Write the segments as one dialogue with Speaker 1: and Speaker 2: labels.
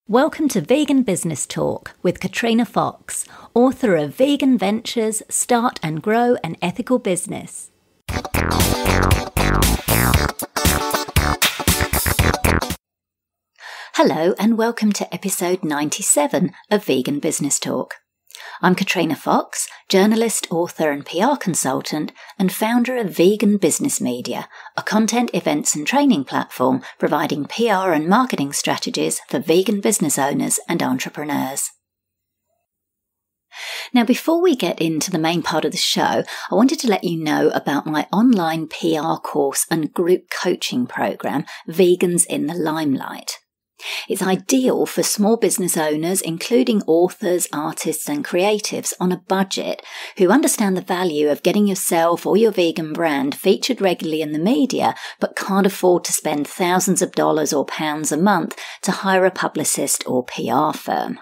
Speaker 1: Welcome to Vegan Business Talk with Katrina Fox, author of Vegan Ventures, Start and Grow an Ethical Business. Hello and welcome to episode 97 of Vegan Business Talk. I'm Katrina Fox, journalist, author and PR consultant and founder of Vegan Business Media, a content, events and training platform providing PR and marketing strategies for vegan business owners and entrepreneurs. Now, before we get into the main part of the show, I wanted to let you know about my online PR course and group coaching program, Vegans in the Limelight. It's ideal for small business owners, including authors, artists and creatives on a budget who understand the value of getting yourself or your vegan brand featured regularly in the media but can't afford to spend thousands of dollars or pounds a month to hire a publicist or PR firm.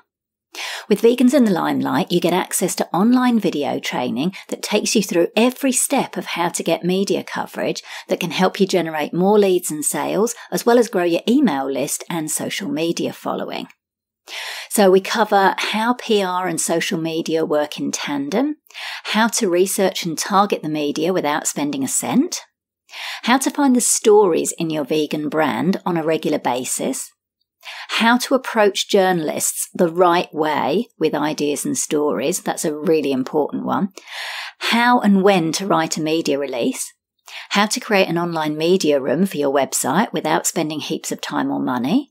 Speaker 1: With Vegans in the Limelight, you get access to online video training that takes you through every step of how to get media coverage that can help you generate more leads and sales, as well as grow your email list and social media following. So we cover how PR and social media work in tandem, how to research and target the media without spending a cent, how to find the stories in your vegan brand on a regular basis, how to approach journalists the right way with ideas and stories, that's a really important one, how and when to write a media release, how to create an online media room for your website without spending heaps of time or money,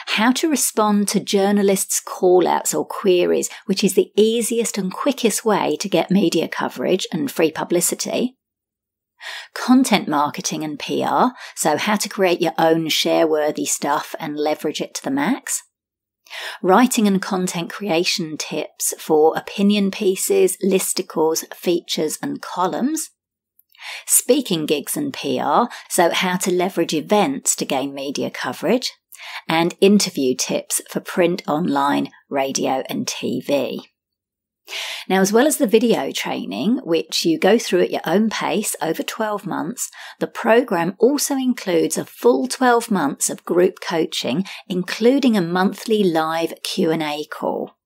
Speaker 1: how to respond to journalists' call-outs or queries, which is the easiest and quickest way to get media coverage and free publicity, content marketing and PR, so how to create your own share-worthy stuff and leverage it to the max, writing and content creation tips for opinion pieces, listicles, features and columns, speaking gigs and PR, so how to leverage events to gain media coverage, and interview tips for print, online, radio and TV. Now, as well as the video training, which you go through at your own pace over 12 months, the program also includes a full 12 months of group coaching, including a monthly live Q&A call.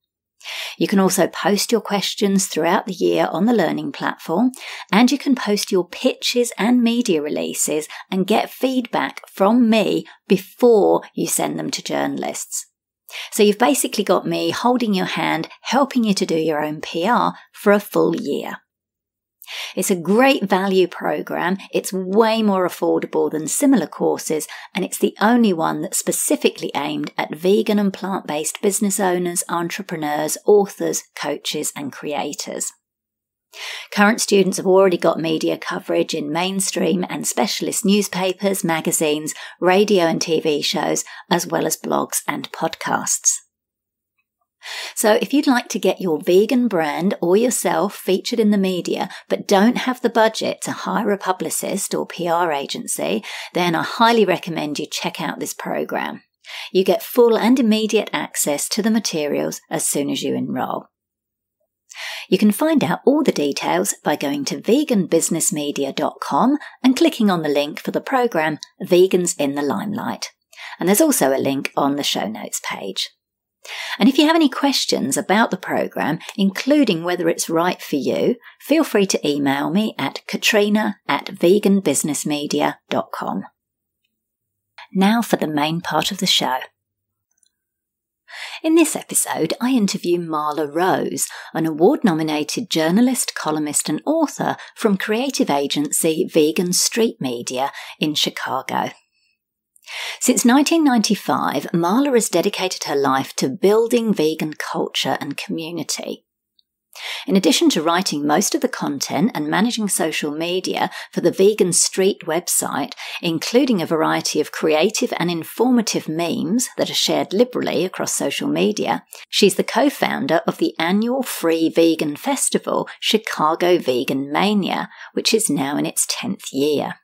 Speaker 1: You can also post your questions throughout the year on the learning platform, and you can post your pitches and media releases and get feedback from me before you send them to journalists. So you've basically got me holding your hand, helping you to do your own PR for a full year. It's a great value program. It's way more affordable than similar courses, and it's the only one that's specifically aimed at vegan and plant-based business owners, entrepreneurs, authors, coaches, and creators. Current students have already got media coverage in mainstream and specialist newspapers, magazines, radio and TV shows, as well as blogs and podcasts. So if you'd like to get your vegan brand or yourself featured in the media but don't have the budget to hire a publicist or PR agency, then I highly recommend you check out this program. You get full and immediate access to the materials as soon as you enroll. You can find out all the details by going to veganbusinessmedia.com and clicking on the link for the program Vegans in the Limelight. And there's also a link on the show notes page. And if you have any questions about the program, including whether it's right for you, feel free to email me at katrina@veganbusinessmedia.com. Now for the main part of the show. In this episode, I interview Marla Rose, an award-nominated journalist, columnist and author from creative agency Vegan Street Media in Chicago. Since 1995, Marla has dedicated her life to building vegan culture and community. In addition to writing most of the content and managing social media for the Vegan Street website, including a variety of creative and informative memes that are shared liberally across social media, she's the co-founder of the annual free vegan festival, Chicago Vegan Mania, which is now in its 10th year.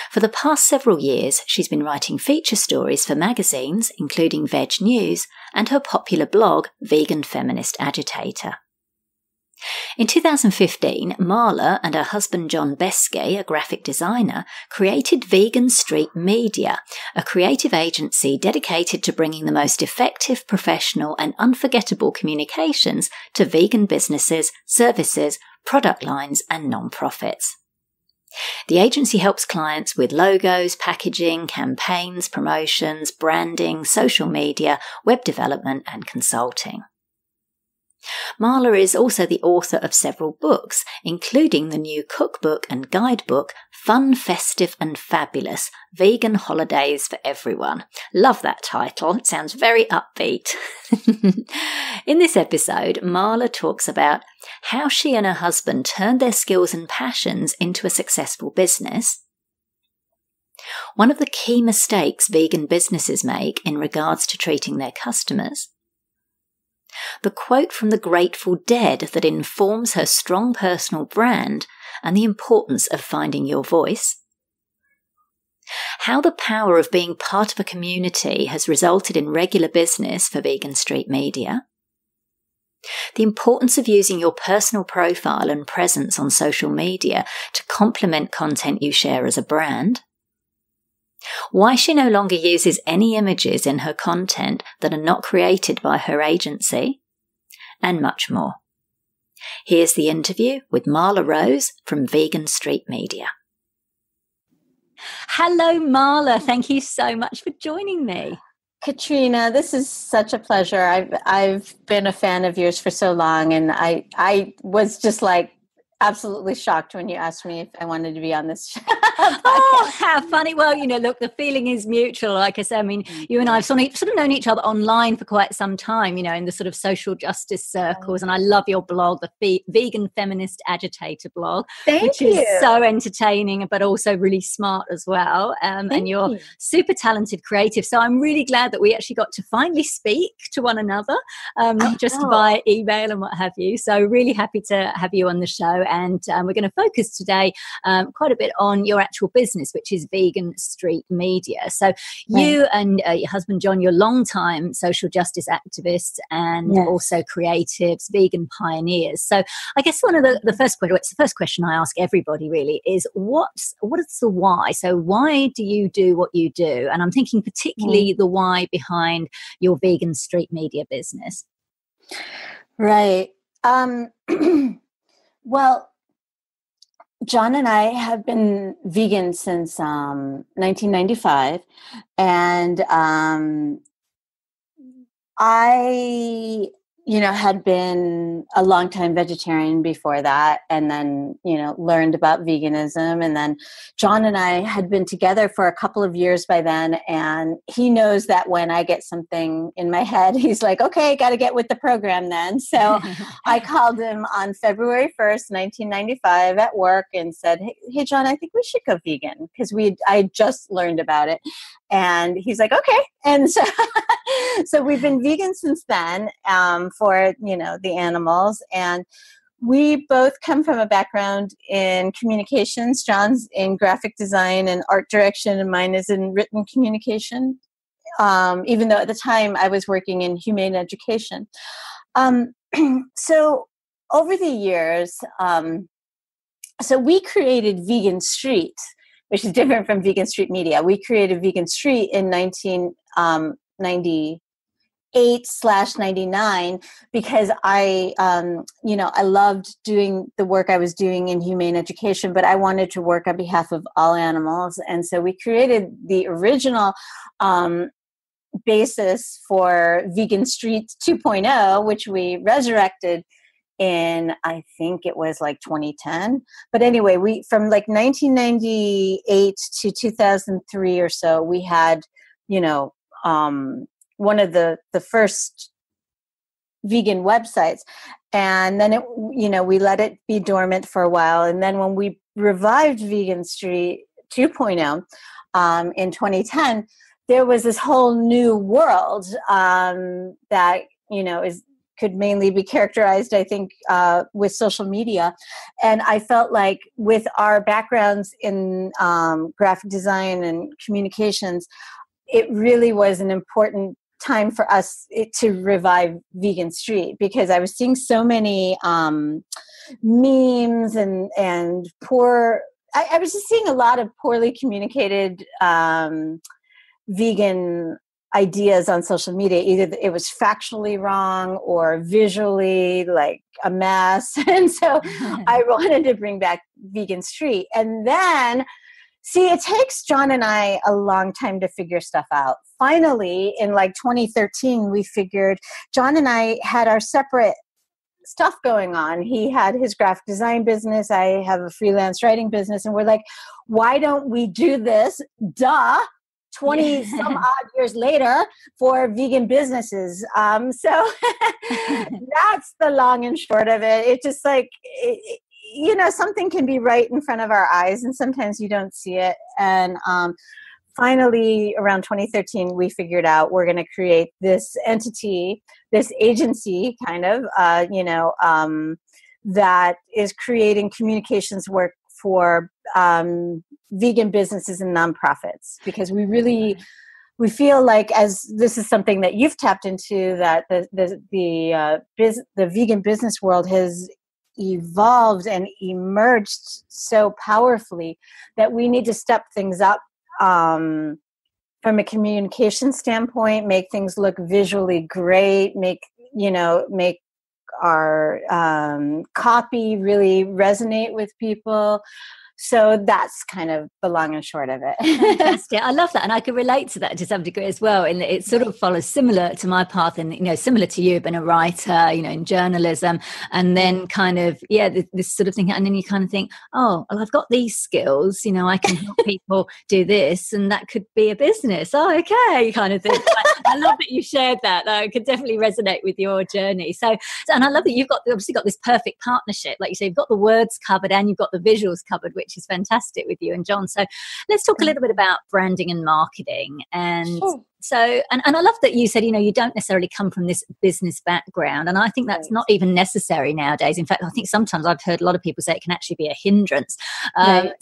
Speaker 1: For the past several years, she's been writing feature stories for magazines, including Veg News, and her popular blog, Vegan Feminist Agitator. In 2015, Marla and her husband John Beskey, a graphic designer, created Vegan Street Media, a creative agency dedicated to bringing the most effective, professional and unforgettable communications to vegan businesses, services, product lines and non-profits. The agency helps clients with logos, packaging, campaigns, promotions, branding, social media, web development and consulting. Marla is also the author of several books, including the new cookbook and guidebook, Fun, Festive and Fabulous, Vegan Holidays for Everyone. Love that title. It sounds very upbeat. In this episode, Marla talks about how she and her husband turned their skills and passions into a successful business, one of the key mistakes vegan businesses make in regards to treating their customers, the quote from the Grateful Dead that informs her strong personal brand and the importance of finding your voice, how the power of being part of a community has resulted in regular business for Vegan Street Media, the importance of using your personal profile and presence on social media to complement content you share as a brand, why she no longer uses any images in her content that are not created by her agency, and much more. Here's the interview with Marla Rose from Vegan Street Media. Hello, Marla. Thank you so much for joining me.
Speaker 2: Katrina, this is such a pleasure. I've been a fan of yours for so long, and I was just like absolutely shocked when you asked me if I wanted to be on this show.
Speaker 1: Oh, how funny. Well, look, the feeling is mutual. Like I said, I mean, you and I have sort of known each other online for quite some time, in the sort of social justice circles. And I love your blog, the Vegan Feminist Agitator blog, which is so entertaining, but also really smart as well. And you're super talented creative. So I'm really glad that we actually got to finally speak to one another, not just by email and what have you. So really happy to have you on the show. And we're going to focus today quite a bit on your actual business, which is Vegan Street Media. So you and your husband, John, you're long-time social justice activists and also creatives, vegan pioneers. So I guess one of the first question I ask everybody really is what is the why? So why do you do what you do? And I'm thinking particularly the why behind your Vegan Street Media business.
Speaker 2: Right. Well, John and I have been vegan since 1995, and I, had been a longtime vegetarian before that, and then, learned about veganism. And then John and I had been together for a couple of years by then, and he knows that when I get something in my head, he's like, okay, got to get with the program then. So I called him on February 1st, 1995 at work and said, hey, John, I think we should go vegan, because I just learned about it. And he's like, okay. And so we've been vegan since then, for, the animals. And we both come from a background in communications. John's in graphic design and art direction, and mine is in written communication. Even though at the time I was working in humane education. So over the years, so we created Vegan Street, which is different from Vegan Street Media. We created Vegan Street in 1998/99 because I loved doing the work I was doing in humane education, but I wanted to work on behalf of all animals. And so we created the original basis for Vegan Street 2.0, which we resurrected in, I think it was like 2010. But anyway, we from like 1998 to 2003 or so, we had, one of the first vegan websites. And then we let it be dormant for a while. And then when we revived Vegan Street 2.0 in 2010, there was this whole new world that, could mainly be characterized, I think, with social media. And I felt like with our backgrounds in graphic design and communications, it really was an important time for us to revive Vegan Street, because I was seeing so many memes and poor. I was just seeing a lot of poorly communicated vegan ideas on social media. Either it was factually wrong or visually like a mess. And so I wanted to bring back Vegan Street. And then, see, it takes John and I a long time to figure stuff out. Finally, in like 2013, we figured, John and I had our separate stuff going on. He had his graphic design business. I have a freelance writing business. And we're like, why don't we do this? 20 some odd years later for vegan businesses. So that's the long and short of it. It's just like, something can be right in front of our eyes and sometimes you don't see it. And finally, around 2013, we figured out we're going to create this entity, this agency kind of, that is creating communications work for vegan businesses and nonprofits, because we feel like, as this is something that you've tapped into, that the vegan business world has evolved and emerged so powerfully that we need to step things up from a communication standpoint, make things look visually great, make our copy really resonate with people. So that's kind of the long and short of it.
Speaker 1: Fantastic. I love that. And I can relate to that to some degree as well. And it sort of follows similar to my path, and, similar to you, being a writer, in journalism, and then kind of, this sort of thing. And then you kind of think, oh, well, I've got these skills, I can help people do this, and that could be a business. Oh, okay, kind of thing. I love that you shared that. I could definitely resonate with your journey. So, and I love that you've obviously got this perfect partnership. Like you say, you've got the words covered and you've got the visuals covered, which is fantastic with you and John. So let's talk a little bit about branding and marketing. And
Speaker 2: sure.
Speaker 1: So, and I love that you said, you don't necessarily come from this business background. And I think that's not even necessary nowadays. In fact, I think sometimes I've heard a lot of people say it can actually be a hindrance.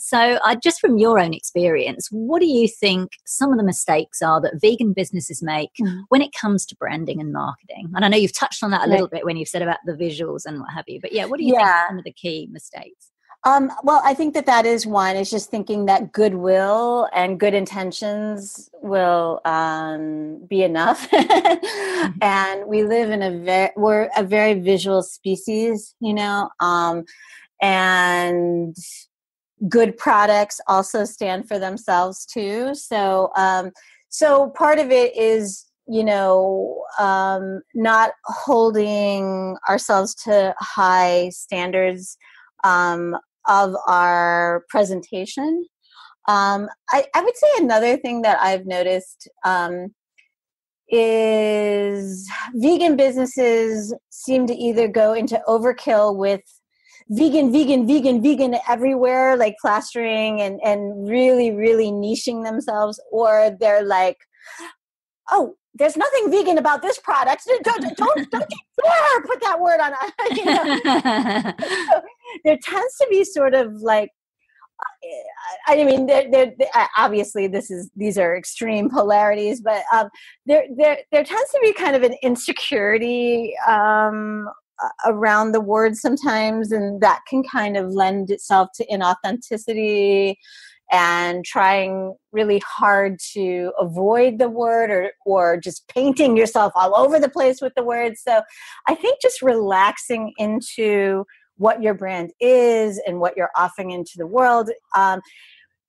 Speaker 1: So just from your own experience, what do you think some of the mistakes are that vegan businesses make when it comes to branding and marketing? And I know you've touched on that a little bit when you've said about the visuals and what have you. But what do you think are some of the key mistakes?
Speaker 2: Well, I think that is one, is just thinking that goodwill and good intentions will be enough. And we live in we're a very visual species, and good products also stand for themselves too. So, so part of it is, not holding ourselves to high standards of our presentation. I would say another thing that I've noticed is vegan businesses seem to either go into overkill with vegan everywhere, like plastering and really, really niching themselves, or they're like, oh, there's nothing vegan about this product. Don't you dare put that word on it. So there tends to be sort of like, they're obviously these are extreme polarities, but there tends to be kind of an insecurity around the word sometimes, and that can kind of lend itself to inauthenticity and trying really hard to avoid the word or just painting yourself all over the place with the word. So I think just relaxing into what your brand is and what you're offering into the world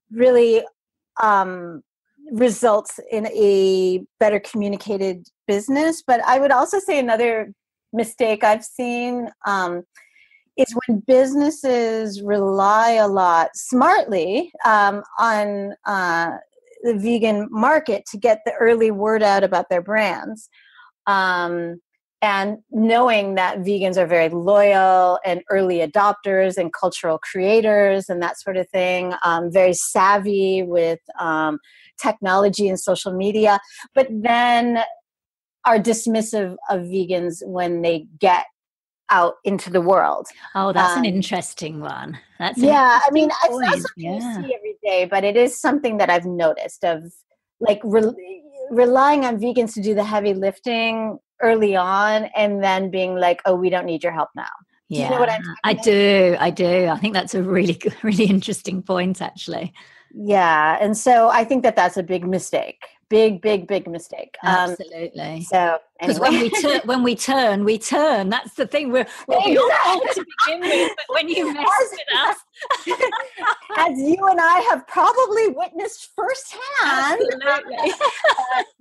Speaker 2: really results in a better communicated business. But I would also say another mistake I've seen is when businesses rely a lot smartly on the vegan market to get the early word out about their brands. And knowing that vegans are very loyal and early adopters and cultural creators and that sort of thing, very savvy with technology and social media, but then are dismissive of vegans when they get out into the world.
Speaker 1: Oh, that's an interesting one. That's
Speaker 2: it's not something you see every day, but it is something that I've noticed of like relying on vegans to do the heavy lifting early on and then being like, oh, we don't need your help now. Do you know what I'm talking about?
Speaker 1: I do. I think that's a really good, really interesting point, actually.
Speaker 2: Yeah. And so I think that that's a big mistake. Big mistake.
Speaker 1: Absolutely.
Speaker 2: So
Speaker 1: because
Speaker 2: anyway.
Speaker 1: when we turn. That's the thing. We'll be on board to begin with, but when you mess with us,
Speaker 2: as you and I have probably witnessed firsthand,
Speaker 1: absolutely,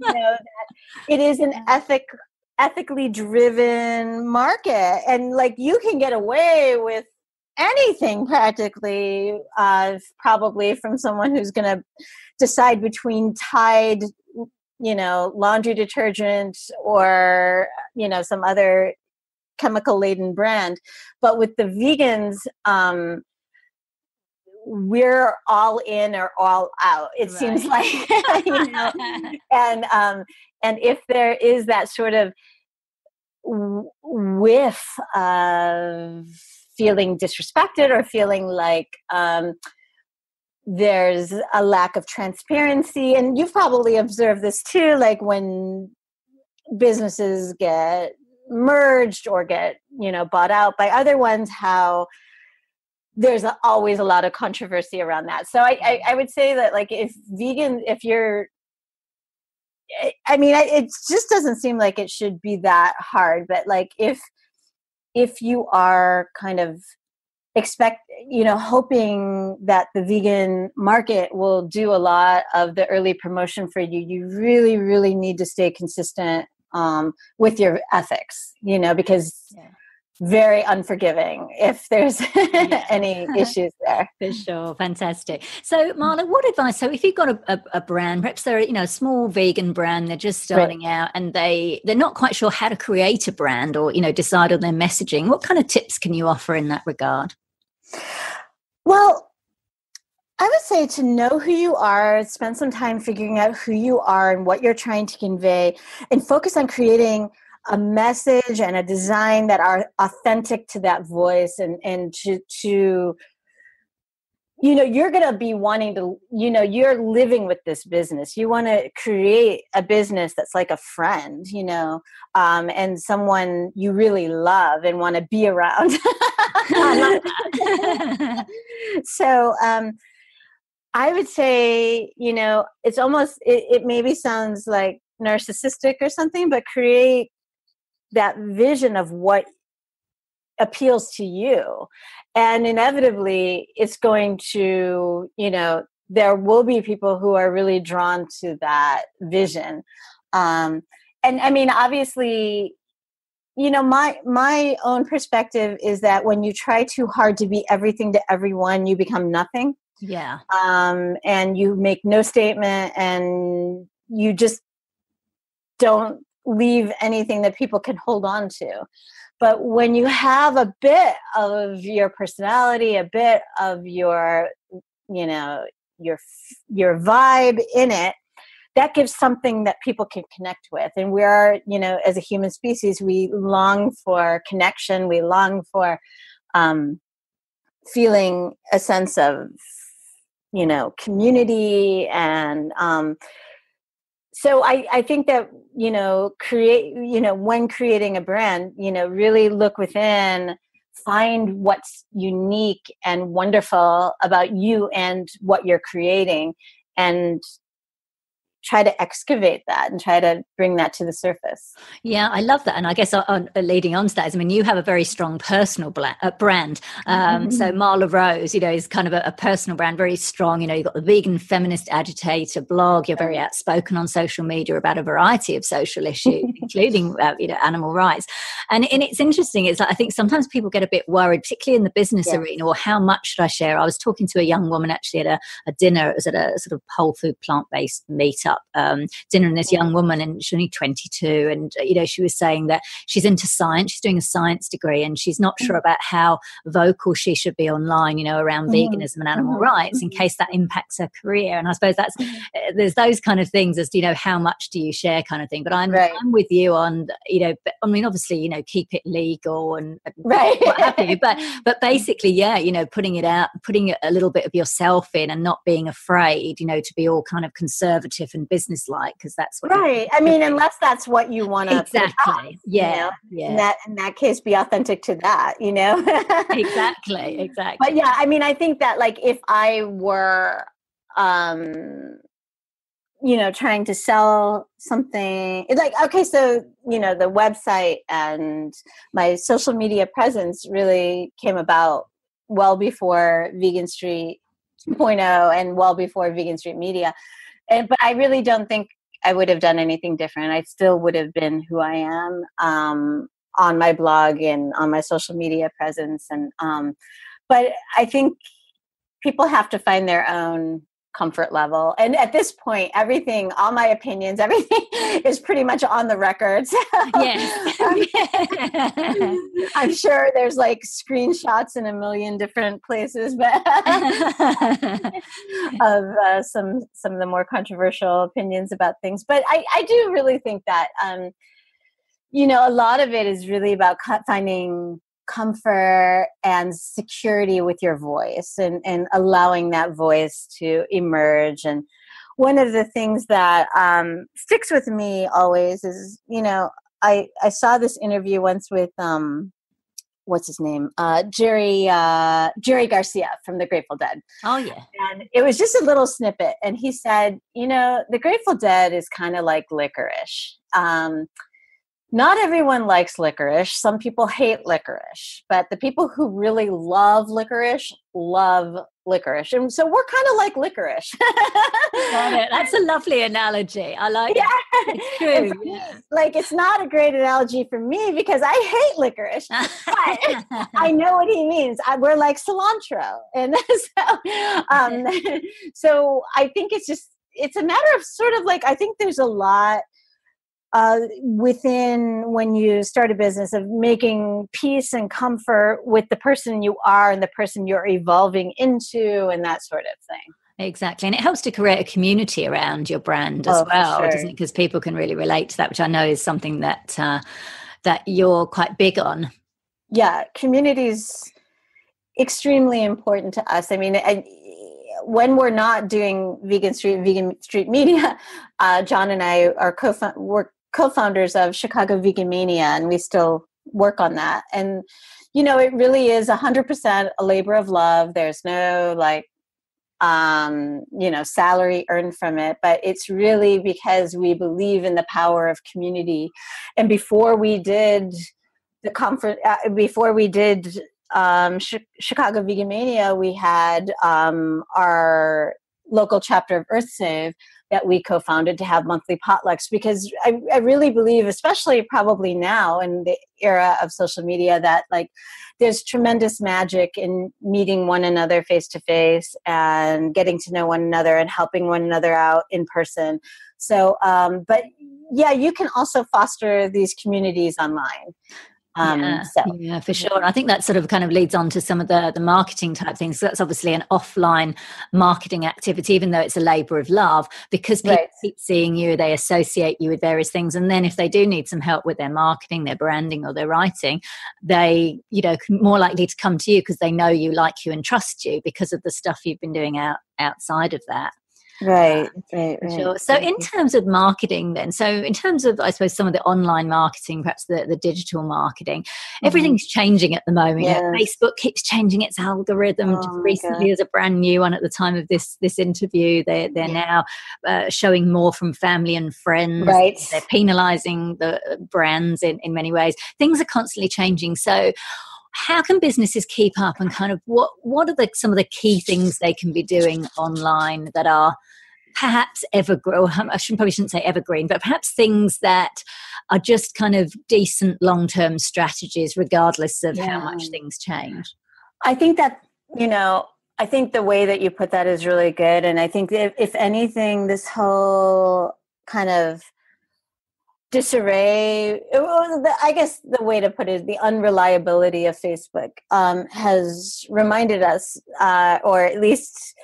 Speaker 2: that it is an ethically driven market, and like you can get away with anything practically, probably from someone who's going to decide between Tide, laundry detergent or, some other chemical laden brand. But with the vegans, we're all in or all out. It seems like, and if there is that sort of whiff of feeling disrespected or feeling like there's a lack of transparency, and you've probably observed this too, like when businesses get merged or get bought out by other ones, how there's always a lot of controversy around that. So I would say that, like, it just doesn't seem like it should be that hard, but like if you are kind of hoping that the vegan market will do a lot of the early promotion for you, you really, really need to stay consistent with your ethics, because very unforgiving if there's any issues there.
Speaker 1: For sure. Fantastic. So Marla, what advice, so if you've got a brand, perhaps they're a small vegan brand, they're just starting out and they're not quite sure how to create a brand or decide on their messaging, what kind of tips can you offer in that regard?
Speaker 2: Well, I would say to know who you are, spend some time figuring out who you are and what you're trying to convey, and focus on creating a message and a design that are authentic to that voice, and to you're going to be wanting to, you're living with this business. You want to create a business that's like a friend, and someone you really love and want to be around. So I would say, it's almost, it maybe sounds like narcissistic or something, but create that vision of what appeals to you. And inevitably it's going to, there will be people who are really drawn to that vision. And I mean, obviously, my own perspective is that when you try too hard to be everything to everyone, you become nothing.
Speaker 1: Yeah.
Speaker 2: And you make no statement, and you just don't leave anything that people can hold on to. But when you have a bit of your personality, a bit of your vibe in it, that gives something that people can connect with. And we are, as a human species, we long for connection. We long for feeling a sense of, community. And so I think that, when creating a brand, really look within, find what's unique and wonderful about you and what you're creating, and try to excavate that and try to bring that to the surface.
Speaker 1: Yeah, I love that. And I guess leading on to that is, you have a very strong personal brand. So Marla Rose, is kind of a personal brand, very strong. You've got the Vegan Feminist Agitator blog. You're very outspoken on social media about a variety of social issues, including, animal rights. And it's interesting. It's like, I think sometimes people get a bit worried, particularly in the business arena, or how much should I share? I was talking to a young woman actually at a dinner. It was at a sort of whole food plant-based meetup dinner, and this young woman, and she's only 22, and she was saying that she's into science, she's doing a science degree, and she's not sure about how vocal she should be online, around veganism and animal rights, in case that impacts her career. And I suppose that's there's those kind of things as how much do you share kind of thing. But I'm with you on obviously keep it legal and what have you, but basically putting it out, putting a little bit of yourself in, and not being afraid to be all kind of conservative and businesslike, because that's what
Speaker 2: right. I mean, unless that's what you want to
Speaker 1: exactly. Yeah.
Speaker 2: in that case, be authentic to that,
Speaker 1: Exactly.
Speaker 2: But yeah, I mean, I think that like if I were, trying to sell something, it's like, okay, so, the website and my social media presence really came about well before Vegan Street 2.0 and well before Vegan Street Media. But I really don't think I would have done anything different. I still would have been who I am, on my blog and on my social media presence. But I think people have to find their own comfort level. And at this point, all my opinions, everything is pretty much on the record. So,
Speaker 1: yes.
Speaker 2: I'm sure there's like screenshots in a million different places, but of some of the more controversial opinions about things. But I do really think that, a lot of it is really about finding comfort and security with your voice and allowing that voice to emerge. And one of the things that sticks with me always is, I saw this interview once with what's his name, Jerry Garcia from the Grateful Dead.
Speaker 1: Oh yeah.
Speaker 2: And it was just a little snippet, and he said, the Grateful Dead is kind of like licorice. Not everyone likes licorice. Some people hate licorice, but the people who really love licorice. And so we're kind of like licorice.
Speaker 1: Got it. That's a lovely analogy. I like it. It's true.
Speaker 2: Yeah. Like, it's not a great analogy for me because I hate licorice, but I know what he means. We're like cilantro. And so I think it's a matter of sort of like, I think there's a lot within when you start a business of making peace and comfort with the person you are and the person you're evolving into and that sort of thing.
Speaker 1: Exactly. And it helps to create a community around your brand as well, doesn't it? Because people can really relate to that, which I know is something that that you're quite big on. Yeah,
Speaker 2: community is extremely important to us. I mean, when we're not doing Vegan Street Media, John and I are co-founders of Chicago Vegan Mania, and we still work on that. And, it really is 100% a labor of love. There's no salary earned from it, but it's really because we believe in the power of community. And before we did the conference, Chicago Vegan Mania, we had our local chapter of EarthSave that we co-founded to have monthly potlucks, because I really believe, especially probably now in the era of social media, that there's tremendous magic in meeting one another face to face and getting to know one another and helping one another out in person. So, but yeah, you can also foster these communities online.
Speaker 1: Yeah, for sure. And I think that sort of kind of leads on to some of the marketing type things. So that's obviously an offline marketing activity, even though it's a labor of love, because people keep seeing you, they associate you with various things. And then if they do need some help with their marketing, their branding or their writing, they, more likely to come to you because they know you, like you and trust you because of the stuff you've been doing outside of that.
Speaker 2: Right.
Speaker 1: Sure. So in terms of marketing then, so in terms of, I suppose, some of the online marketing, perhaps the digital marketing, everything's changing at the moment.
Speaker 2: Yes.
Speaker 1: Facebook keeps changing its algorithm. Just recently, there's a brand new one at the time of this interview. They're now showing more from family and friends.
Speaker 2: Right.
Speaker 1: They're penalizing the brands in many ways. Things are constantly changing. So how can businesses keep up, and kind of what are some of the key things they can be doing online that are perhaps evergreen? I probably shouldn't say evergreen, but perhaps things that are just kind of decent long-term strategies, regardless of how much things change.
Speaker 2: I think that, I think the way that you put that is really good. And I think if anything, this whole kind of disarray, I guess the way to put it is the unreliability of Facebook has reminded us, or at least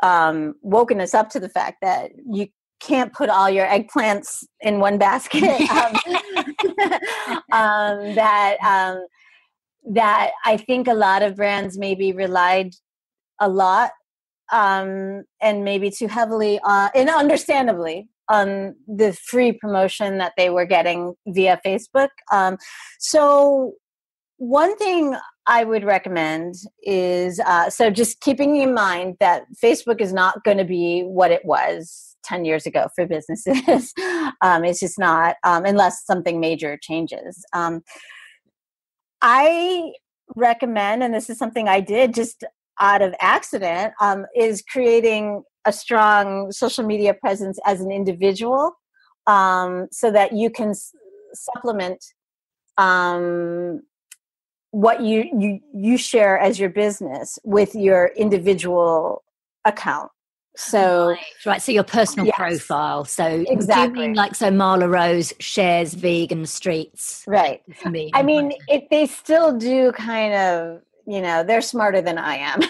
Speaker 2: woken us up to the fact that you can't put all your eggplants in one basket. That I think a lot of brands maybe relied a lot and maybe too heavily and understandably on the free promotion that they were getting via Facebook. So one thing I would recommend is, so just keeping in mind that Facebook is not going to be what it was 10 years ago for businesses. It's just not, unless something major changes. I recommend, and this is something I did just out of accident, is creating a strong social media presence as an individual, so that you can supplement what you share as your business with your individual account. So
Speaker 1: right. So your personal profile. So exactly. Do you mean like, so Marla Rose shares vegan streets?
Speaker 2: Right. I mean, they still do kind of, they're smarter than I am.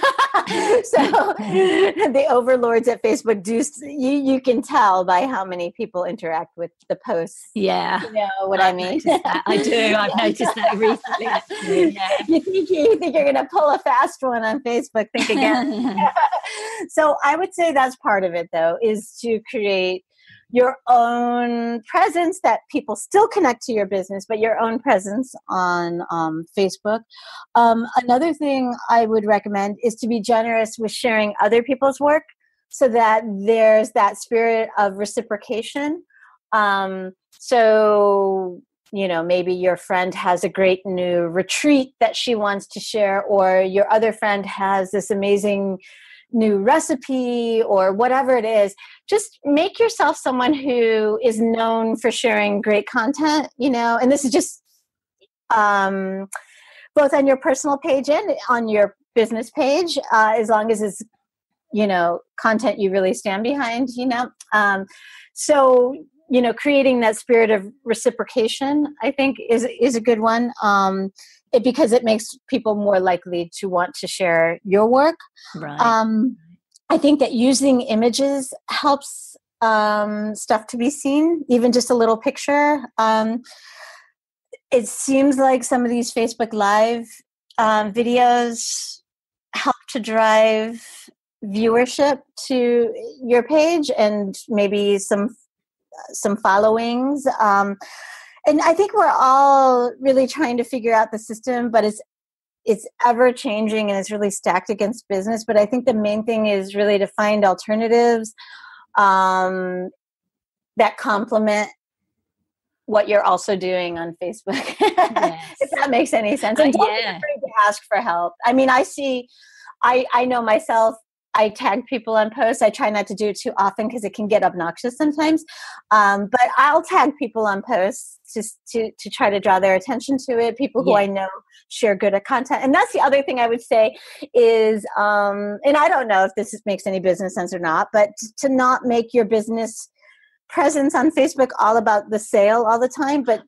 Speaker 2: So the overlords at Facebook do, you can tell by how many people interact with the posts.
Speaker 1: Yeah.
Speaker 2: You know what I mean?
Speaker 1: I do. I've noticed that recently. Actually. Yeah.
Speaker 2: You think you're going to pull a fast one on Facebook, think again. So I would say that's part of it, though, is to create your own presence that people still connect to your business, but your own presence on Facebook. Another thing I would recommend is to be generous with sharing other people's work so that there's that spirit of reciprocation. So, maybe your friend has a great new retreat that she wants to share, or your other friend has this amazing new recipe or whatever it is. Just make yourself someone who is known for sharing great content, and this is just both on your personal page and on your business page, as long as it's, content you really stand behind, So, creating that spirit of reciprocation, I think is a good one. Because it makes people more likely to want to share your work.
Speaker 1: Right.
Speaker 2: I think that using images helps stuff to be seen, even just a little picture. It seems like some of these Facebook Live videos help to drive viewership to your page and maybe some followings. And I think we're all really trying to figure out the system, but it's ever changing and it's really stacked against business. But I think the main thing is really to find alternatives that complement what you're also doing on Facebook. Yes. If that makes any sense. And don't be afraid to ask for help. I mean, I know myself, I tag people on posts. I try not to do it too often because it can get obnoxious sometimes. But I'll tag people on posts just to try to draw their attention to it. People who I know share good content. And that's the other thing I would say is, and I don't know if this makes any business sense or not, but to not make your business presence on Facebook all about the sale all the time, but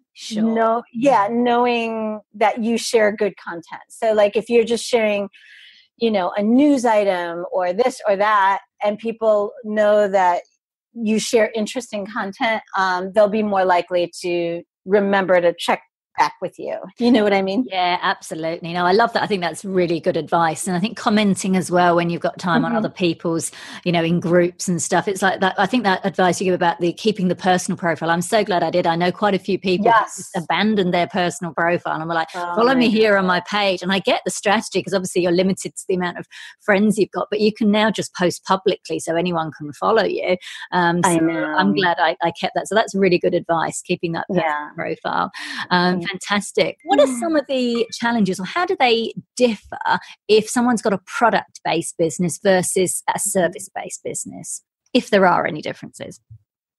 Speaker 2: knowing that you share good content. So like if you're just sharing a news item or this or that, and people know that you share interesting content, they'll be more likely to remember to check back with you. You know what I mean?
Speaker 1: Yeah, absolutely. No, I love that. I think that's really good advice. And I think commenting as well when you've got time on other people's, in groups and stuff. It's like that. I think that advice you give about keeping the personal profile, I'm so glad I did. I know quite a few people just abandoned their personal profile and were like, follow me here on my page. And I get the strategy because obviously you're limited to the amount of friends you've got, but you can now just post publicly so anyone can follow you. I know. I'm glad I kept that. So that's really good advice, keeping that personal profile. Fantastic. What are some of the challenges, or how do they differ if someone's got a product-based business versus a service-based business, if there are any differences?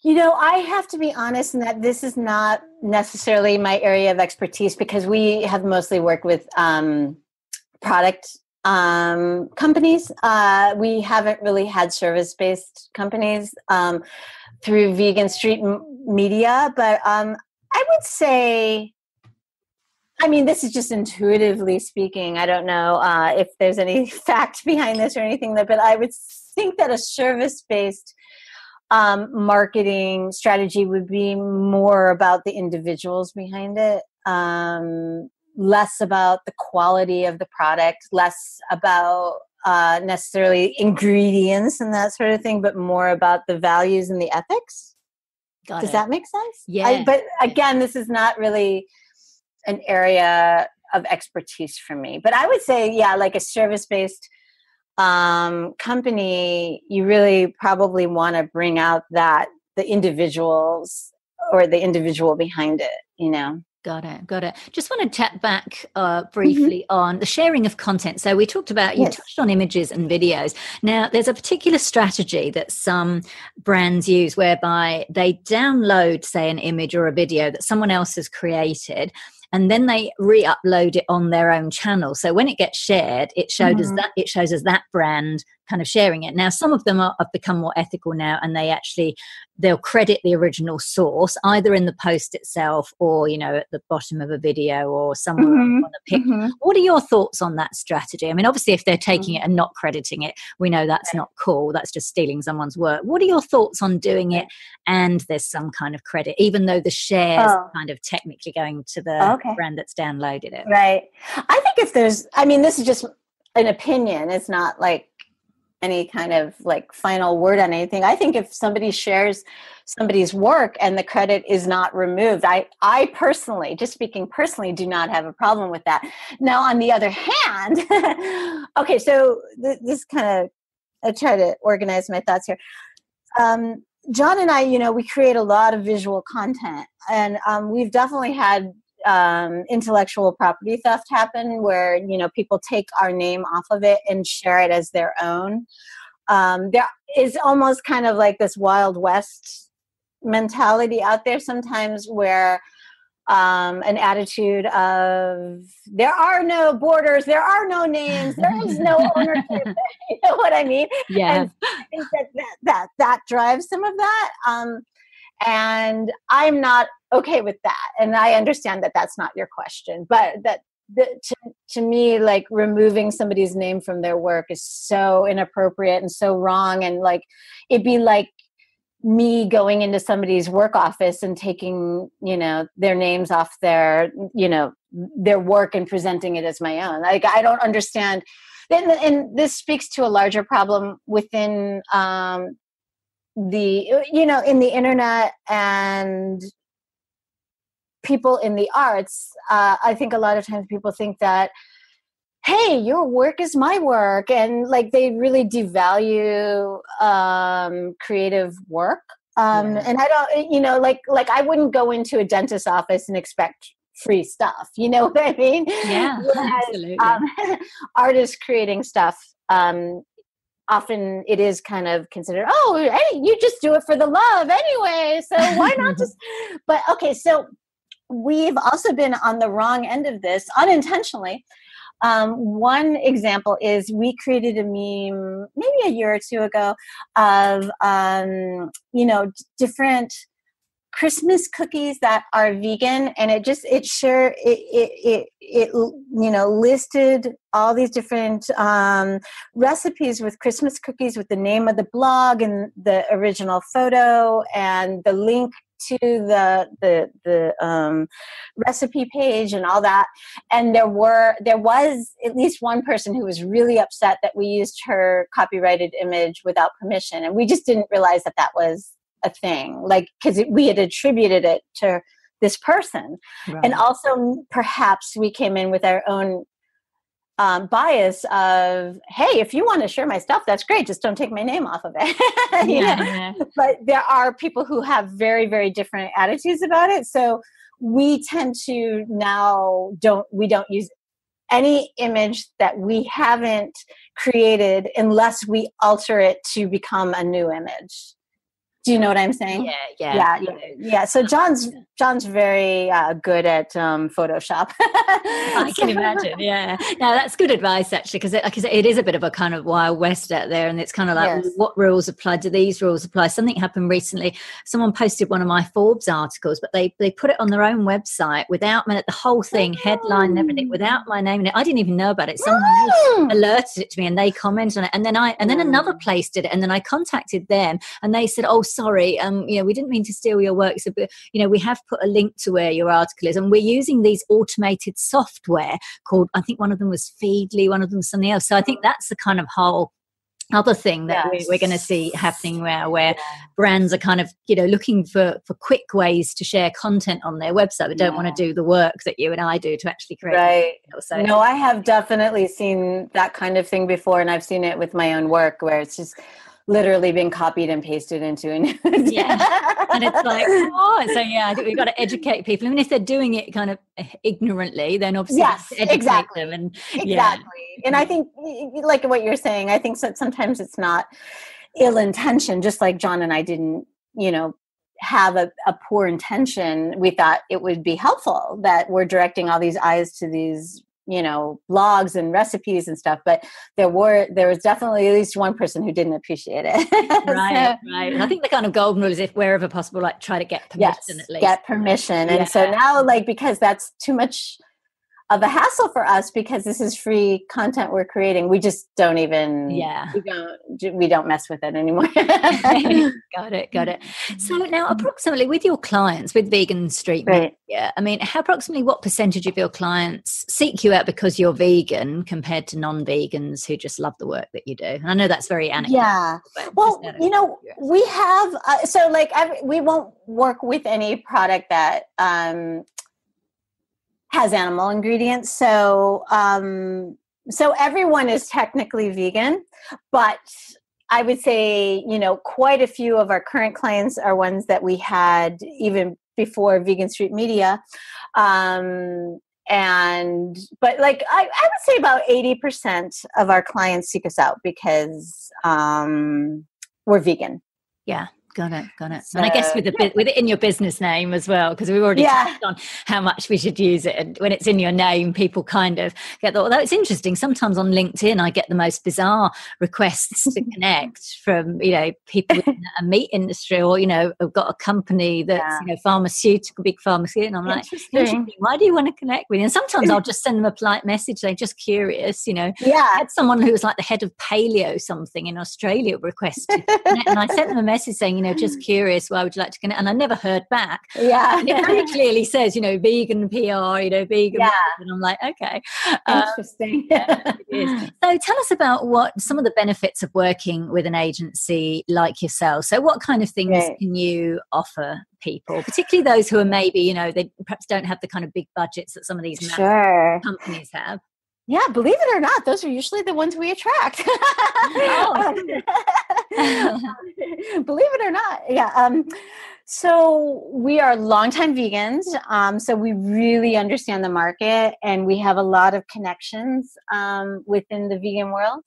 Speaker 2: I have to be honest in that this is not necessarily my area of expertise because we have mostly worked with product companies. We haven't really had service-based companies through Vegan Street Media, but I would say, this is just intuitively speaking. I don't know if there's any fact behind this or anything, but I would think that a service-based marketing strategy would be more about the individuals behind it, less about the quality of the product, less about necessarily ingredients and that sort of thing, but more about the values and the ethics. Does that make sense?
Speaker 1: Yeah.
Speaker 2: But again, this is not really an area of expertise for me. But I would say, yeah, like a service-based company, you really probably want to bring out the individuals or the individual behind it, you know.
Speaker 1: Got it. Just want to tap back briefly on the sharing of content. So we talked about, you touched on images and videos. Now, there's a particular strategy that some brands use whereby they download, say, an image or a video that someone else has created, and then they re-upload it on their own channel. So when it gets shared, it shows us that brand kind of sharing it. Now, some of them have become more ethical now, and they'll credit the original source either in the post itself or, you know, at the bottom of a video or somewhere on a picture. What are your thoughts on that strategy? I mean, obviously, if they're taking it and not crediting it, we know that's not cool. That's just stealing someone's work. What are your thoughts on doing it and there's some kind of credit, even though the shares kind of technically going to the brand that's downloaded it?
Speaker 2: Right. I think this is just an opinion. It's not like any kind of like final word on anything. I think if somebody shares somebody's work and the credit is not removed, I personally, just speaking personally, do not have a problem with that. Now, on the other hand, okay, so this kind of, I try to organize my thoughts here. John and I, you know, we create a lot of visual content, and we've definitely had intellectual property theft happen where, you know, people take our name off of it and share it as their own. There is almost kind of like this Wild West mentality out there sometimes where an attitude of there are no borders, there are no names, there is no ownership. You know what I mean?
Speaker 1: Yeah.
Speaker 2: And I think that drives some of that. And I'm not okay with that. And I understand that that's not your question, but to me, like removing somebody's name from their work is so inappropriate and so wrong. And like, it'd be like me going into somebody's work office and taking, you know, their names off their, you know, their work and presenting it as my own. Like, I don't understand. And this speaks to a larger problem within, you know, in the internet and people in the arts. I think a lot of times people think that, hey, your work is my work, and like they really devalue creative work. And I don't, you know, like I wouldn't go into a dentist's office and expect free stuff. You know what I mean?
Speaker 1: Yeah, absolutely.
Speaker 2: Artists creating stuff. Often it is kind of considered, oh, hey, you just do it for the love anyway, so why not just, but okay, so we've also been on the wrong end of this unintentionally. One example is we created a meme maybe a year or two ago of, you know, different Christmas cookies that are vegan, and it you know, listed all these different recipes with Christmas cookies with the name of the blog and the original photo and the link to the recipe page and all that. And there was at least one person who was really upset that we used her copyrighted image without permission, and we just didn't realize that was a thing, like, because we had attributed it to this person. Right. And also perhaps we came in with our own bias of, hey, if you want to share my stuff, that's great, just don't take my name off of it. Yeah. But there are people who have very, very different attitudes about it, so we tend to now we don't use any image that we haven't created unless we alter it to become a new image. Do you know what I'm saying? Yeah. So John's very good at Photoshop.
Speaker 1: I can imagine. Yeah. Now that's good advice actually, because it is a bit of a kind of Wild West out there, and it's kind of like, what rules apply? Do these rules apply? Something happened recently. Someone posted one of my Forbes articles, but they put it on their own website without the whole thing, headline and everything, without my name in it. I didn't even know about it. Someone alerted it to me, and they commented on it, and then another place did it, and then I contacted them, and they said, oh, sorry, we didn't mean to steal your work. So, but, we have put a link to where your article is, and we're using these automated software called, I think one of them was Feedly, one of them was something else. So I think that's the kind of whole other thing that we're going to see happening where brands are kind of looking for quick ways to share content on their website, but don't want to do the work that you and I do to actually create.
Speaker 2: Right.
Speaker 1: So
Speaker 2: no, I have definitely seen that kind of thing before, and I've seen it with my own work where it's just literally been copied and pasted into a new.
Speaker 1: And it's like, oh, so I think we've got to educate people. I mean, if they're doing it kind of ignorantly, then obviously educate them. And
Speaker 2: and I think, like what you're saying, I think sometimes it's not ill intention. Just like John and I didn't, have a poor intention. We thought it would be helpful that we're directing all these eyes to these blogs and recipes and stuff, but there was definitely at least one person who didn't appreciate it.
Speaker 1: Right. And I think the kind of golden rule is, if wherever possible, like try to get permission at least.
Speaker 2: Get permission. And so now, like, because that's too much of a hassle for us, because this is free content we're creating, we just don't even we don't mess with it anymore.
Speaker 1: Got it. So now, approximately, with your clients with Vegan Street Media, I mean, approximately what percentage of your clients seek you out because you're vegan compared to non-vegans who just love the work that you do? And I know that's very anecdotal.
Speaker 2: Well, we have we won't work with any product that has animal ingredients. So everyone is technically vegan, but I would say, quite a few of our current clients are ones that we had even before Vegan Street Media. But like, I would say about 80% of our clients seek us out because we're vegan.
Speaker 1: Yeah. Got it. So, and I guess with it in your business name as well, because we've already touched on how much we should use it. And when it's in your name, people kind of get that. Although it's interesting, sometimes on LinkedIn, I get the most bizarre requests to connect from, people in a meat industry, or, have got a company that's, pharmaceutical, big pharmaceutical. And I'm like, interesting. Why do you want to connect with you? And sometimes I'll just send them a polite message. They're just curious, I had someone who was like the head of paleo something in Australia request to connect, and I sent them a message saying, just curious, why would you like to connect? And I never heard back. And it very clearly says, vegan PR, vegan. And I'm like, okay.
Speaker 2: Interesting.
Speaker 1: It is. So tell us about what some of the benefits of working with an agency like yourself. So what kind of things can you offer people, particularly those who are maybe, they perhaps don't have the kind of big budgets that some of these companies have?
Speaker 2: Yeah, believe it or not, those are usually the ones we attract. Believe it or not. So we are longtime vegans. So we really understand the market, and we have a lot of connections within the vegan world.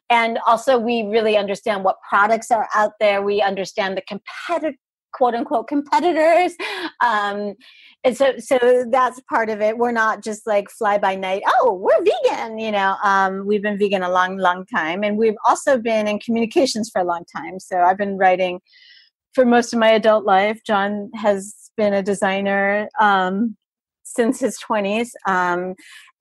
Speaker 2: And also we really understand what products are out there. We understand the quote unquote competitors. And so that's part of it. We're not just like fly by night. Oh, we're vegan. We've been vegan a long, long time. And we've also been in communications for a long time. So I've been writing for most of my adult life. John has been a designer since his 20s.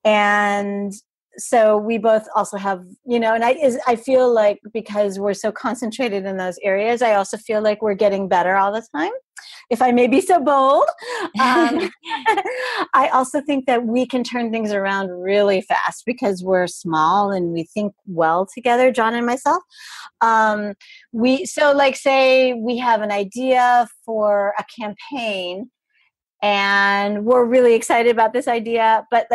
Speaker 2: And so we both also have, and I feel like because we're so concentrated in those areas, I also feel like we're getting better all the time, if I may be so bold. I also think that we can turn things around really fast because we're small and we think well together, John and myself. Say we have an idea for a campaign and we're really excited about this idea, but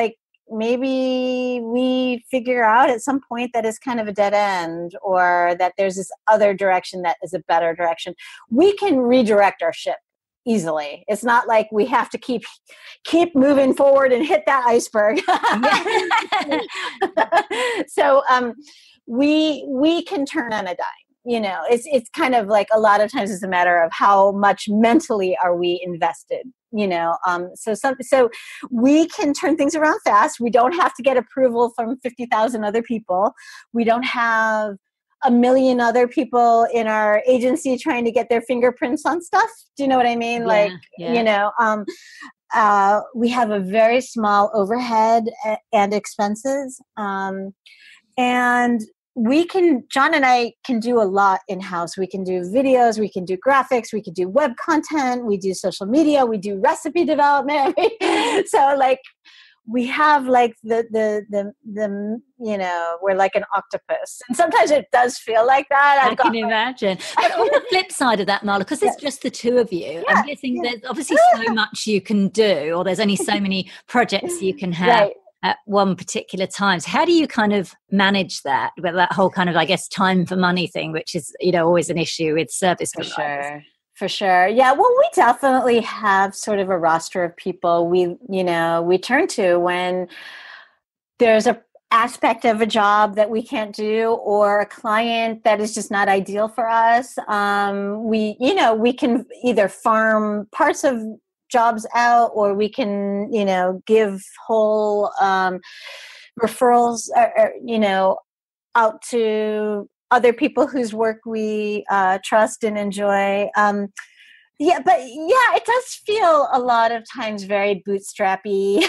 Speaker 2: maybe we figure out at some point that it's kind of a dead end, or that there's this other direction that is a better direction. We can redirect our ship easily. It's not like we have to keep moving forward and hit that iceberg. So we can turn on a dime. It's kind of like a lot of times it's a matter of how much mentally are we invested. So we can turn things around fast. We don't have to get approval from 50,000 other people. We don't have a million other people in our agency trying to get their fingerprints on stuff. Do you know what I mean? We have a very small overhead and expenses. And John and I can do a lot in-house. We can do videos, we can do graphics, we can do web content, we do social media, we do recipe development. So like we have like the we're like an octopus. And sometimes it does feel like that.
Speaker 1: I can imagine. But on the flip side of that, Marla, because it's just the two of you, I'm guessing there's obviously so much you can do, or there's only so many projects you can have. Right. At one particular time. So how do you kind of manage that with that whole kind of, I guess, time for money thing, which is, always an issue with service providers?
Speaker 2: For sure. Yeah. Well, we definitely have sort of a roster of people we turn to when there's a aspect of a job that we can't do, or a client that is just not ideal for us. We can either farm parts of jobs out, or we can, give whole referrals, out to other people whose work we trust and enjoy. It does feel a lot of times very bootstrappy.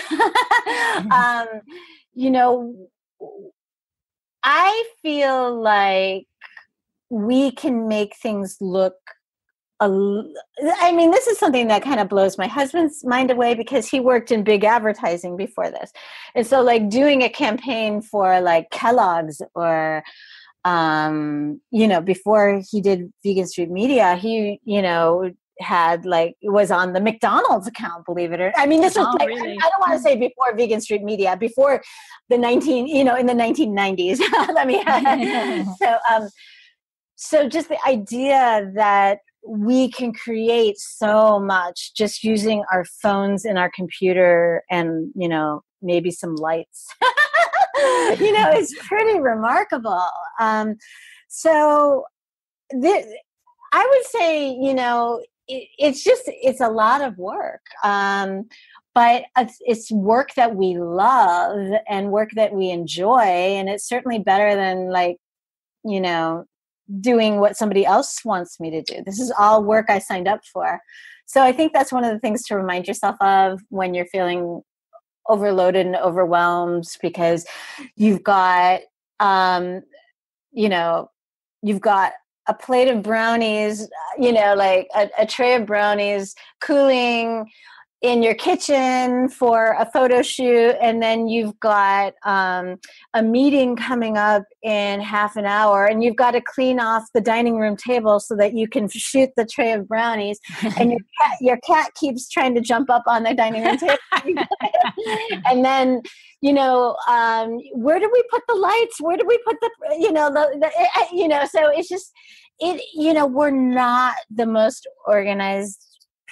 Speaker 2: I feel like we can make things look this is something that kind of blows my husband's mind away, because he worked in big advertising before this. And so like doing a campaign for like Kellogg's, or, before he did Vegan Street Media, he, had was on the McDonald's account, believe it or not. This was really? I don't want to say before Vegan Street Media, before the in the 1990s. So just the idea that we can create so much just using our phones and our computer and, maybe some lights, it's pretty remarkable. I would say, it's a lot of work. But it's work that we love and work that we enjoy. And it's certainly better than doing what somebody else wants me to do. This is all work I signed up for. So I think that's one of the things to remind yourself of when you're feeling overloaded and overwhelmed, because you've got, you've got a plate of brownies, like a tray of brownies cooling in your kitchen for a photo shoot, and then you've got a meeting coming up in half an hour, and you've got to clean off the dining room table so that you can shoot the tray of brownies, and your cat keeps trying to jump up on the dining room table. And then where do we put the lights? Where do we put the so it's just we're not the most organized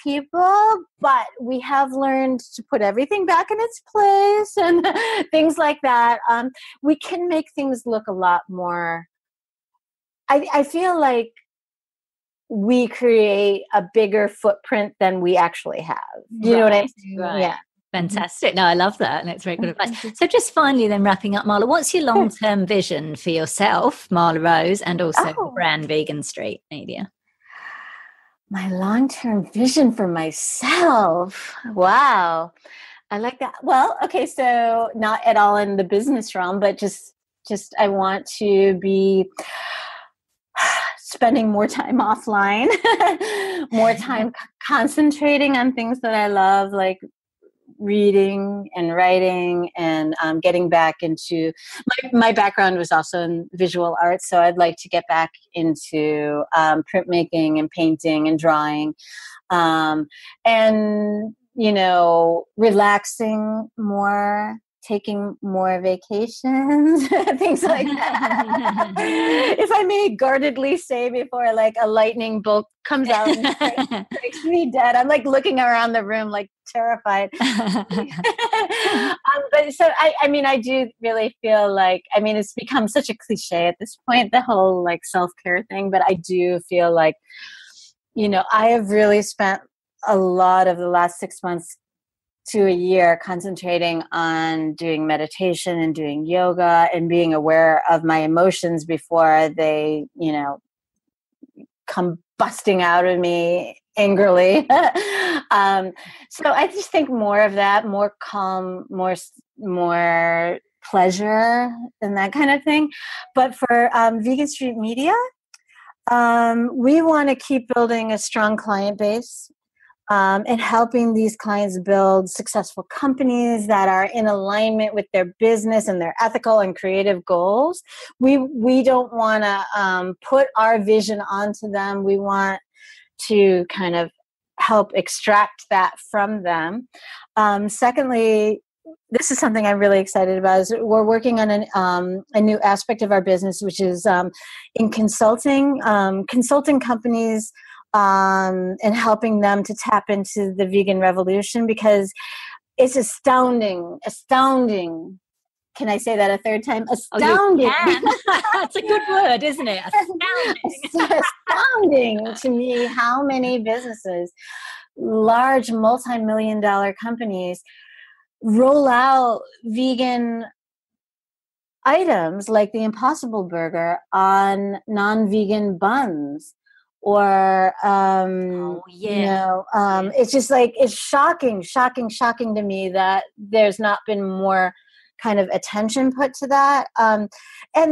Speaker 2: people, but we have learned to put everything back in its place and things like that. We can make things look a lot more. I feel like we create a bigger footprint than we actually have. You know what I mean?
Speaker 1: Right. Yeah. Fantastic. No, I love that. And it's very good advice. So just finally then, wrapping up, Marla, what's your long-term vision for yourself, Marla Rose, and also the brand Vegan Street Media?
Speaker 2: My long-term vision for myself. Wow. I like that. Well, okay. So not at all in the business realm, but just I want to be spending more time offline, more time concentrating on things that I love, like reading and writing, and getting back into my background was also in visual arts, so I'd like to get back into printmaking and painting and drawing, and relaxing more, taking more vacations, things like that. If I may guardedly say, before like a lightning bolt comes out and strikes me dead, I'm like looking around the room like terrified. But so I do really feel like, it's become such a cliche at this point, the whole like self-care thing, but I do feel like, I have really spent a lot of the last 6 months to a year concentrating on doing meditation and doing yoga and being aware of my emotions before they, come busting out of me angrily. So I just think more of that, more calm, more pleasure and that kind of thing. But for Vegan Street Media, we want to keep building a strong client base and helping these clients build successful companies that are in alignment with their business and their ethical and creative goals. We don't want to put our vision onto them. We want to kind of help extract that from them. Secondly, this is something I'm really excited about, is we're working on a new aspect of our business, which is in consulting companies and helping them to tap into the vegan revolution, because it's astounding. Can I say that a third time? Astounding.
Speaker 1: Oh, you can. That's a good word, isn't it? Astounding.
Speaker 2: It's astounding to me how many businesses, large multi-million-dollar companies, roll out vegan items like the Impossible Burger on non-vegan buns. Or, it's just like, it's shocking to me that there's not been more kind of attention put to that. And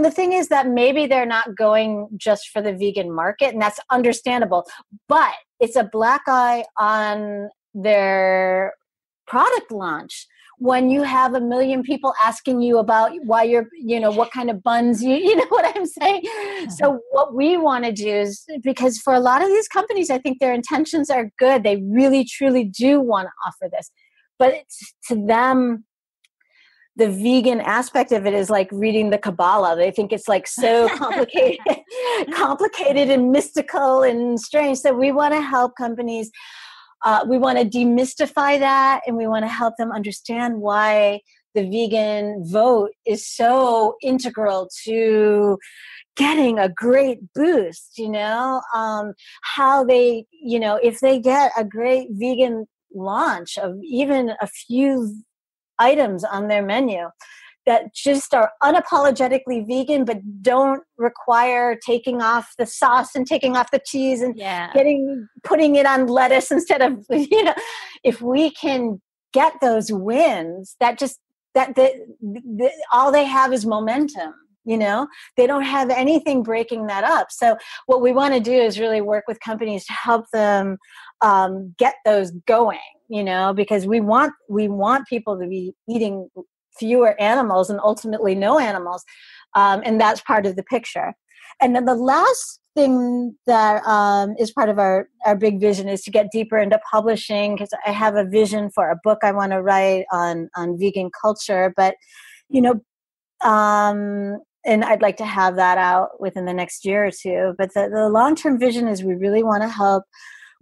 Speaker 2: the thing is that maybe they're not going just for the vegan market, and that's understandable, but it's a black eye on their product launch when you have 1 million people asking you about why you're, what kind of buns you know what I'm saying? So what we want to do is, because for a lot of these companies, I think their intentions are good. They really, truly do want to offer this. But it's, to them, the vegan aspect of it is like reading the Kabbalah. They think it's like so complicated and mystical and strange. So we want to help companies. We want to demystify that, and we want to help them understand why the vegan vote is so integral to getting a great boost, how they, if they get a great vegan launch of even a few items on their menu that just are unapologetically vegan, but don't require taking off the sauce and taking off the cheese and putting it on lettuce instead of, if we can get those wins, all they have is momentum. They don't have anything breaking that up. So what we want to do is really work with companies to help them get those going, because we want people to be eating fewer animals and ultimately no animals. And that's part of the picture. And then the last thing that is part of our big vision is to get deeper into publishing, because I have a vision for a book I want to write on vegan culture. But, and I'd like to have that out within the next year or two. But the long-term vision is we really want to help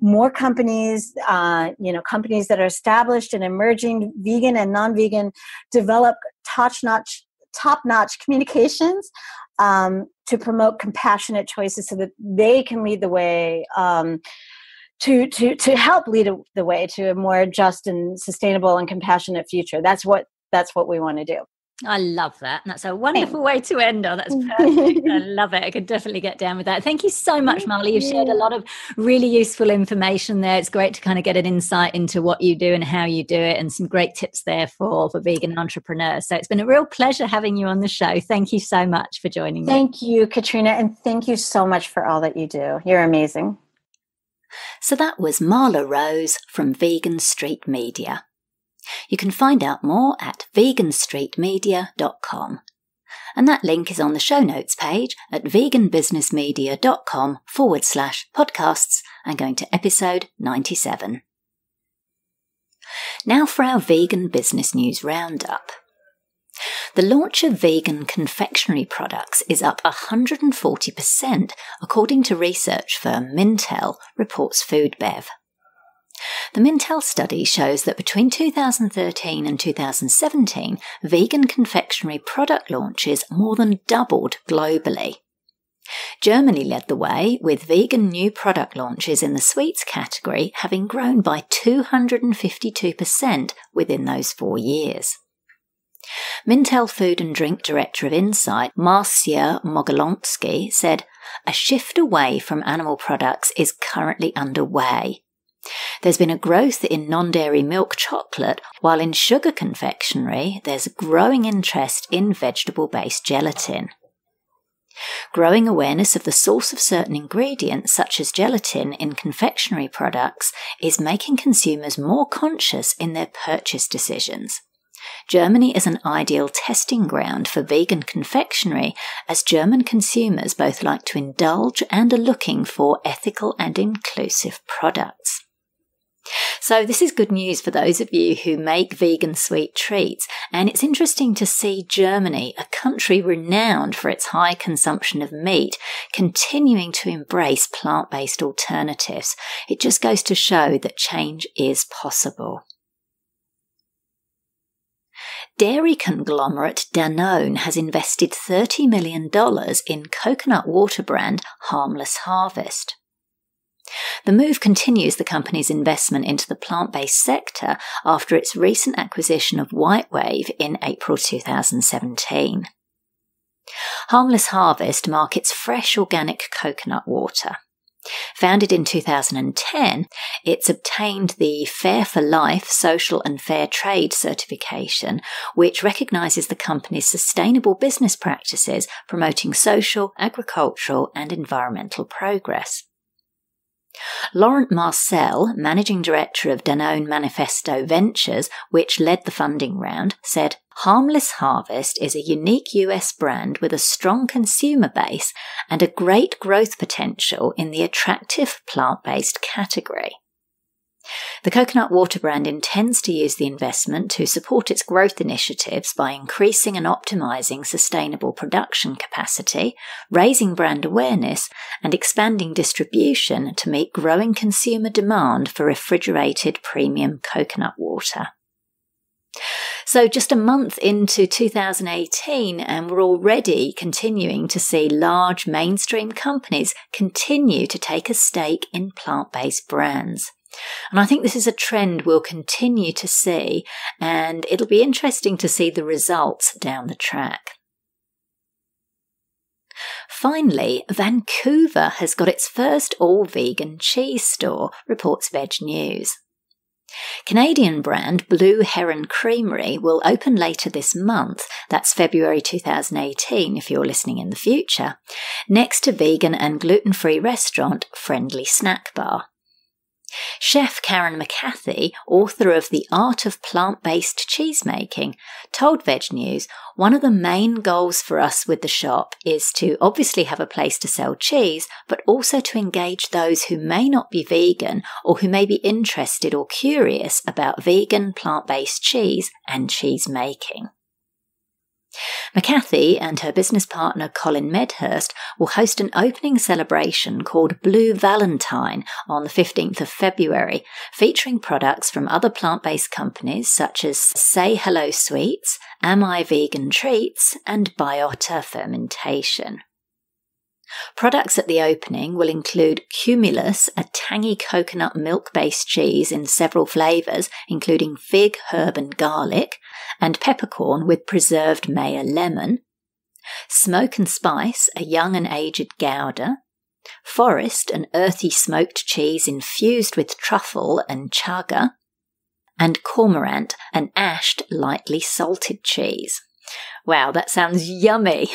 Speaker 2: more companies, companies that are established and emerging, vegan and non-vegan, develop top-notch communications to promote compassionate choices so that they can lead the way to help lead the way to a more just and sustainable and compassionate future. That's what we want to do.
Speaker 1: I love that. That's a wonderful way to end on. That's perfect. I love it. I could definitely get down with that. Thank you so much, Marla. You've shared a lot of really useful information there. It's great to kind of get an insight into what you do and how you do it, and some great tips there for vegan entrepreneurs. So it's been a real pleasure having you on the show. Thank you so much for joining me.
Speaker 2: Thank you, Katrina. And thank you so much for all that you do. You're amazing.
Speaker 1: So that was Marla Rose from Vegan Street Media. You can find out more at veganstreetmedia.com. And that link is on the show notes page at veganbusinessmedia.com/podcasts and going to episode 97. Now for our vegan business news roundup. The launch of vegan confectionery products is up 140%, according to research firm Mintel, reports FoodBev. The Mintel study shows that between 2013 and 2017, vegan confectionery product launches more than doubled globally. Germany led the way, with vegan new product launches in the sweets category having grown by 252% within those 4 years. Mintel Food and Drink Director of Insight, Marcia Mogilonsky, said, "A shift away from animal products is currently underway. There's been a growth in non-dairy milk chocolate, while in sugar confectionery there's a growing interest in vegetable-based gelatin. Growing awareness of the source of certain ingredients, such as gelatin, in confectionery products is making consumers more conscious in their purchase decisions. Germany is an ideal testing ground for vegan confectionery, as German consumers both like to indulge and are looking for ethical and inclusive products. So this is good news for those of you who make vegan sweet treats, and it's interesting to see Germany, a country renowned for its high consumption of meat, continuing to embrace plant-based alternatives. It just goes to show that change is possible. Dairy conglomerate Danone has invested $30 million in coconut water brand Harmless Harvest. The move continues the company's investment into the plant-based sector after its recent acquisition of Whitewave in April 2017. Harmless Harvest markets fresh organic coconut water. Founded in 2010, it's obtained the Fair for Life Social and Fair Trade certification, which recognises the company's sustainable business practices promoting social, agricultural and environmental progress. Laurent Marcel, Managing Director of Danone Manifesto Ventures, which led the funding round, said, "Harmless Harvest is a unique US brand with a strong consumer base and a great growth potential in the attractive plant-based category." The coconut water brand intends to use the investment to support its growth initiatives by increasing and optimizing sustainable production capacity, raising brand awareness, and expanding distribution to meet growing consumer demand for refrigerated premium coconut water. So just a month into 2018, and we're already continuing to see large mainstream companies continue to take a stake in plant-based brands. And I think this is a trend we'll continue to see, and it'll be interesting to see the results down the track. Finally, Vancouver has got its first all-vegan cheese store, reports Veg News. Canadian brand Blue Heron Creamery will open later this month, that's February 2018 if you're listening in the future, next to vegan and gluten-free restaurant Friendly Snack Bar. Chef Karen McCarthy, author of The Art of Plant-Based Cheesemaking, told Veg News, "One of the main goals for us with the shop is to obviously have a place to sell cheese, but also to engage those who may not be vegan or who may be interested or curious about vegan plant-based cheese and cheese making." McCarthy and her business partner Colin Medhurst will host an opening celebration called Blue Valentine on the 15th of February, featuring products from other plant-based companies such as Say Hello Sweets, Am I Vegan Treats, and Biota Fermentation. Products at the opening will include Cumulus, a tangy coconut milk-based cheese in several flavours, including fig, herb and garlic, and peppercorn with preserved Meyer lemon, Smoke and Spice, a young and aged Gouda, Forest, an earthy smoked cheese infused with truffle and chaga, and Cormorant, an ashed, lightly salted cheese. Wow, that sounds yummy!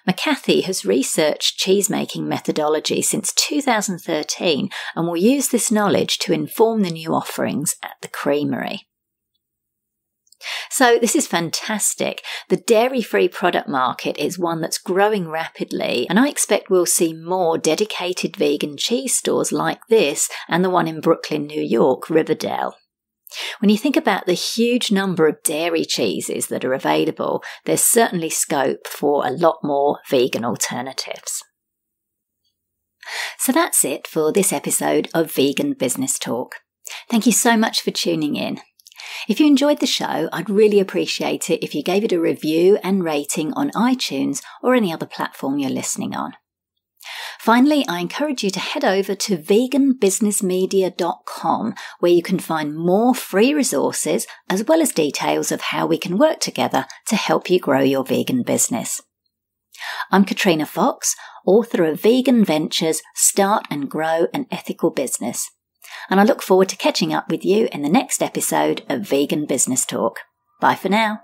Speaker 1: McCarthy has researched cheesemaking methodology since 2013 and will use this knowledge to inform the new offerings at the creamery. So this is fantastic. The dairy-free product market is one that's growing rapidly, and I expect we'll see more dedicated vegan cheese stores like this and the one in Brooklyn, New York, Riverdale. When you think about the huge number of dairy cheeses that are available, there's certainly scope for a lot more vegan alternatives. So that's it for this episode of Vegan Business Talk. Thank you so much for tuning in. If you enjoyed the show, I'd really appreciate it if you gave it a review and rating on iTunes or any other platform you're listening on. Finally, I encourage you to head over to veganbusinessmedia.com, where you can find more free resources as well as details of how we can work together to help you grow your vegan business. I'm Katrina Fox, author of Vegan Ventures, Start and Grow an Ethical Business. and I look forward to catching up with you in the next episode of Vegan Business Talk. Bye for now.